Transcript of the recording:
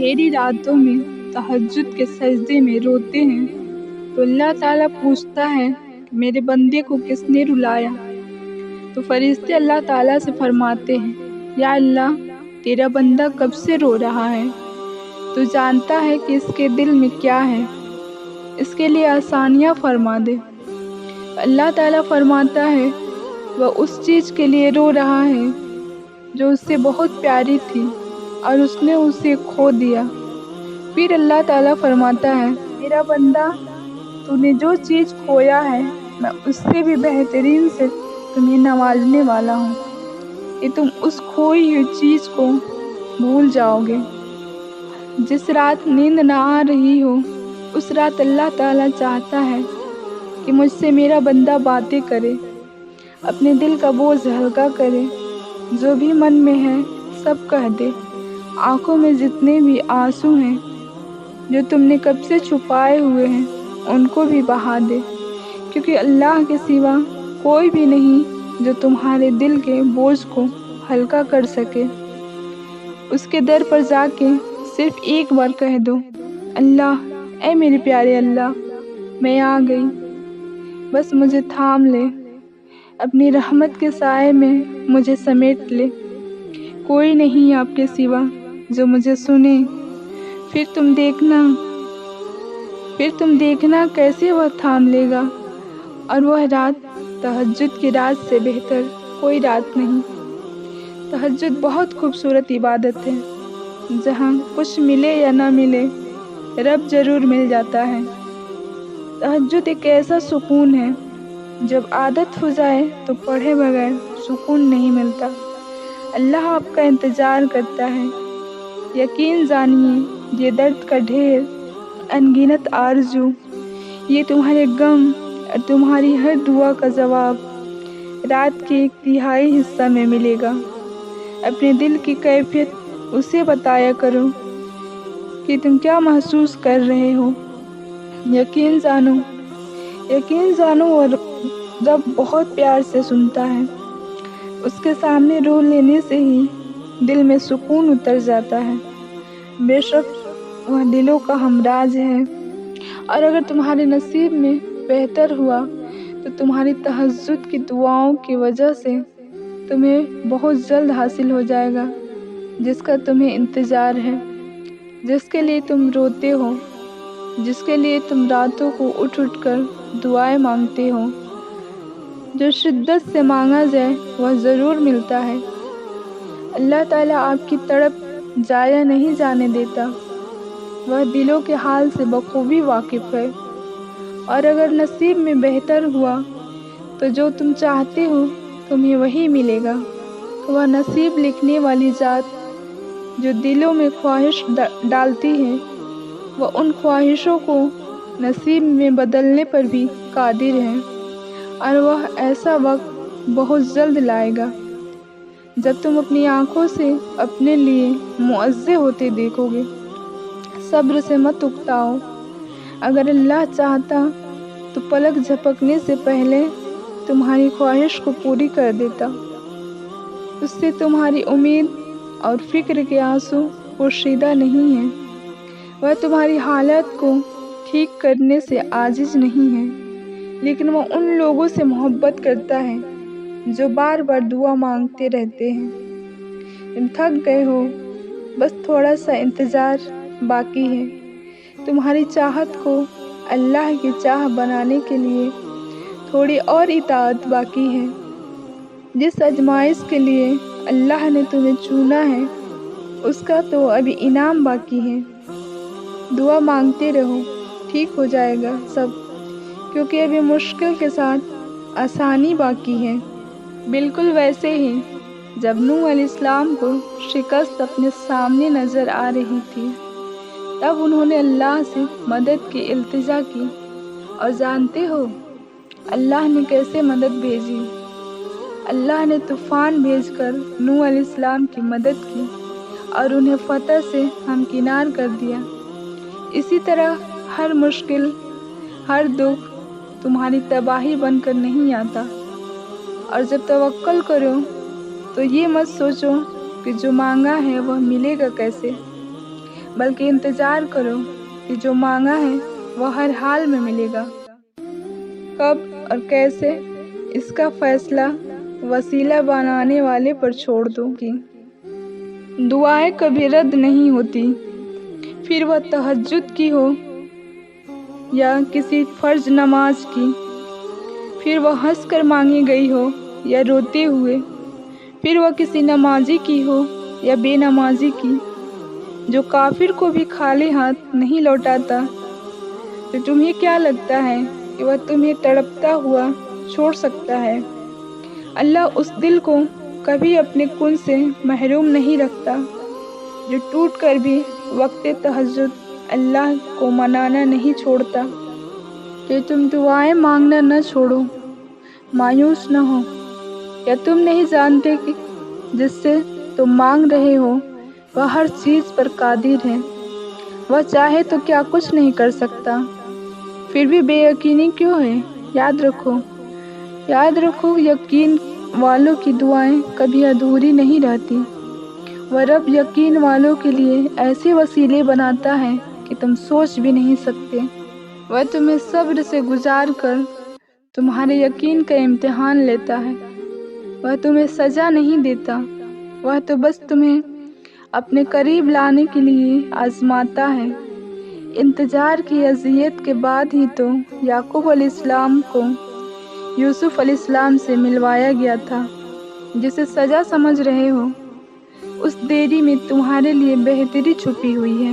گہری راتوں میں تہجد کے سجدے میں روتے ہیں تو اللہ تعالیٰ پوچھتا ہے کہ میرے بندے کو کس نے رلایا؟ تو فرشتے اللہ تعالیٰ سے فرماتے ہیں یا اللہ تیرا بندہ کب سے رو رہا ہے، تو جانتا ہے کہ اس کے دل میں کیا ہے، اس کے لیے آسانیاں فرما دے۔ اللہ تعالیٰ فرماتا ہے وہ اس چیز کے لیے رو رہا ہے جو اس سے بہت پیاری تھی اور اس نے اسے کھو دیا۔ پھر اللہ تعالیٰ فرماتا ہے میرا بندہ تو نے جو چیز کھویا ہے میں اس سے بھی بہترین سے تمہیں نوازنے والا ہوں کہ تم اس کھوئی ہوئی چیز کو بھول جاؤ گے۔ جس رات نیند نہ آ رہی ہو اس رات اللہ تعالیٰ چاہتا ہے کہ مجھ سے میرا بندہ باتیں کرے، اپنے دل کا بوجھ ہلکا کرے، جو بھی من میں ہے سب کہہ دے، آنکھوں میں جتنے بھی آنسو ہیں جو تم نے کب سے چھپائے ہوئے ہیں ان کو بھی بہا دے، کیونکہ اللہ کے سوا کوئی بھی نہیں جو تمہارے دل کے بوجھ کو ہلکا کر سکے۔ اس کے در پر جا کے صرف ایک بار کہہ دو اللہ، اے میرے پیارے اللہ، میں آ گئی، بس مجھے تھام لے، اپنی رحمت کے سائے میں مجھے سمیٹ لے، کوئی نہیں آپ کے سوا جو مجھے سنے۔ پھر تم دیکھنا کیسے وہ تھام لے گا، اور وہ رات تہجد کی رات سے بہتر کوئی رات نہیں۔ تہجد بہت خوبصورت عبادت ہے جہاں کچھ ملے یا نہ ملے رب ضرور مل جاتا ہے۔ تہجد ایک ایسا سکون ہے جب عادت ہو جائے تو پڑھے بغیر سکون نہیں ملتا۔ اللہ آپ کا انتظار کرتا ہے، یقین جانیے یہ درد کا ڈھیر، ان گنت آرزو، یہ تمہارے غم اور تمہاری ہر دعا کا جواب رات کے 1/3 حصہ میں ملے گا۔ اپنے دل کی کیفیت اسے بتایا کرو کہ تم کیا محسوس کر رہے ہو۔ یقین جانو اور رب بہت پیار سے سنتا ہے، اس کے سامنے رو لینے سے ہی دل میں سکون اتر جاتا ہے۔ بے شک وہ دلوں کا ہمراز ہے، اور اگر تمہارے نصیب میں بہتر ہوا تو تمہاری تہجد کی دعاؤں کی وجہ سے تمہیں بہت جلد حاصل ہو جائے گا جس کا تمہیں انتظار ہے، جس کے لیے تم روتے ہو، جس کے لیے تم راتوں کو اٹھ کر دعائیں مانگتے ہو۔ جو شدت سے مانگا جائے وہ ضرور ملتا ہے۔ اللہ تعالیٰ آپ کی تڑپ ضائع نہیں جانے دیتا، وہ دلوں کے حال سے بخوبی واقف ہے، اور اگر نصیب میں بہتر ہوا تو جو تم چاہتے ہو تمہیں وہی ملے گا۔ وہ نصیب لکھنے والی ذات جو دلوں میں خواہش ڈالتی ہے وہ ان خواہشوں کو نصیب میں بدلنے پر بھی قادر ہے، اور وہ ایسا وقت بہت جلد لائے گا جب تم اپنی آنکھوں سے اپنے لیے معزز ہوتے دیکھو گے۔ صبر سے مت اکتاؤ، اگر اللہ چاہتا تو پلک جھپکنے سے پہلے تمہاری خواہش کو پوری کر دیتا۔ اس سے تمہاری امید اور فکر کے آنسو پوشیدہ نہیں ہیں، وہ تمہاری حالت کو ٹھیک کرنے سے عاجز نہیں ہے، لیکن وہ ان لوگوں سے محبت کرتا ہے جو بار بار دعا مانگتے رہتے ہیں۔ تم تھک گئے ہو، بس تھوڑا سا انتظار باقی ہے۔ تمہاری چاہت کو اللہ کی چاہ بنانے کے لیے تھوڑی اور اطاعت باقی ہے۔ جس آزمائش کے لیے اللہ نے تمہیں چنا ہے اس کا تو ابھی انعام باقی ہے۔ دعا مانگتے رہو، ٹھیک ہو جائے گا سب، کیونکہ ابھی مشکل کے ساتھ آسانی باقی ہے۔ بالکل ویسے ہی جب نوح علیہ السلام کو شکست اپنے سامنے نظر آ رہی تھی تب انہوں نے اللہ سے مدد کی التجا کی، اور جانتے ہو اللہ نے کیسے مدد بھیجی؟ اللہ نے طوفان بھیج کر نوح علیہ السلام کی مدد کی اور انہیں فتح سے ہمکنار کر دیا۔ اسی طرح ہر مشکل، ہر دکھ تمہاری تباہی بن کر نہیں آتا، اور جب توکل کرو تو یہ مت سوچو کہ جو مانگا ہے وہ ملے گا کیسے، بلکہ انتظار کرو کہ جو مانگا ہے وہ ہر حال میں ملے گا۔ کب اور کیسے، اس کا فیصلہ وسیلہ بنانے والے پر چھوڑ دو۔ دعائیں کبھی رد نہیں ہوتی، پھر وہ تہجد کی ہو یا کسی فرض نماز کی، پھر وہ ہنس کر مانگی گئی ہو یا روتے ہوئے، پھر وہ کسی نمازی کی ہو یا بے نمازی کی۔ جو کافر کو بھی خالی ہاتھ نہیں لوٹاتا، تو تمہیں کیا لگتا ہے کہ وہ تمہیں تڑپتا ہوا چھوڑ سکتا ہے؟ اللہ اس دل کو کبھی اپنے کن سے محروم نہیں رکھتا جو ٹوٹ کر بھی وقت تہجد اللہ کو منانا نہیں چھوڑتا۔ کہ تم دعائیں مانگنا نہ چھوڑو، مایوس نہ ہو، یا تم نہیں جانتے کہ جس سے تم مانگ رہے ہو وہ ہر چیز پر قادر ہے، وہ چاہے تو کیا کچھ نہیں کر سکتا؟ پھر بھی بے یقینی کیوں ہے؟ یاد رکھو یقین والوں کی دعائیں کبھی ادھوری نہیں رہتی۔ وہ رب یقین والوں کے لیے ایسے وسیلے بناتا ہے کہ تم سوچ بھی نہیں سکتے۔ وہ تمہیں صبر سے گزار کر تمہارے یقین کا امتحان لیتا ہے۔ وہ تمہیں سزا نہیں دیتا، وہ تو بس تمہیں اپنے قریب لانے کے لیے آزماتا ہے۔ انتظار کی اذیت کے بعد ہی تو یعقوب علیہ السلام کو یوسف علیہ السلام سے ملوایا گیا تھا۔ جسے سزا سمجھ رہے ہو، اس دیری میں تمہارے لیے بہتری چھپی ہوئی ہے۔